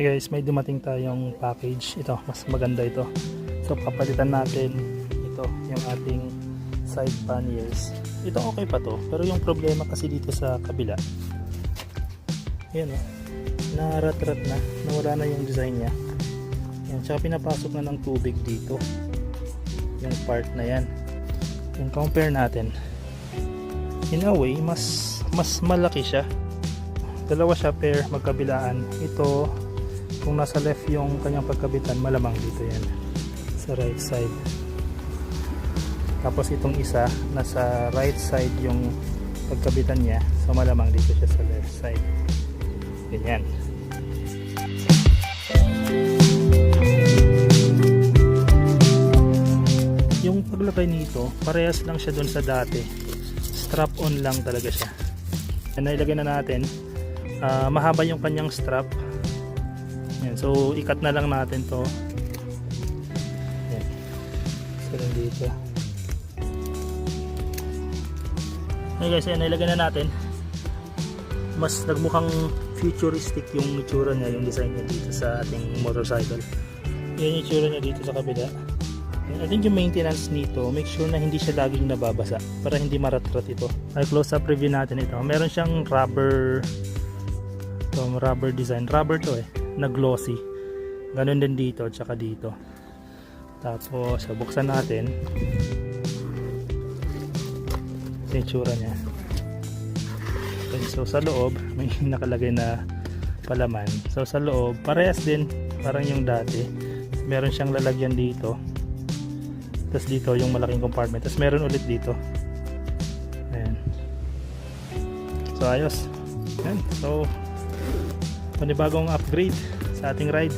Hey guys, may dumating tayong package. Ito, mas maganda ito. So papalitan natin ito, yung ating side panniers. Ito okay pa to, pero yung problema kasi dito sa kabila, ayan o, narat-rat na, nawala na yung design nya. Ayan, tsaka pinapasok na ng tubig dito yung part na yan. And compare natin, in a way, mas malaki siya. Dalawa siya pair magkabilaan. Ito, kung nasa left yung kanyang pagkabitan, malamang dito yan sa right side. Tapos itong isa, nasa right side yung pagkabitan niya, so malamang dito siya sa left side. Ganyan. Yung paglagay nito, parehas lang siya dun sa dati. Strap on lang talaga siya. And nailagay na natin, mahaba yung kanyang strap. Yan, so ikat na lang natin to. Yan. So lang dito. Okay guys, yan, nailagay na natin. Mas nagmukhang futuristic yung itsura niya, yung design niya dito sa ating motorcycle. Yan yung itsura niya dito sa kabila. I think yung maintenance nito, make sure na hindi siya laging nababasa para hindi maratrat ito. Ay, close up review natin ito. Meron siyang rubber design. Rubber to na glossy. Ganun din dito at saka dito. Tapos buksan natin. Ito yung itsura niya. Okay, so sa loob may nakalagay na palaman. So sa loob parehas din parang yung dati. Meron siyang lalagyan dito. Tapos dito yung malaking compartment. Tapos meron ulit dito. Ayan. So ayos. Ayan. So panibagong upgrade sa ating ride.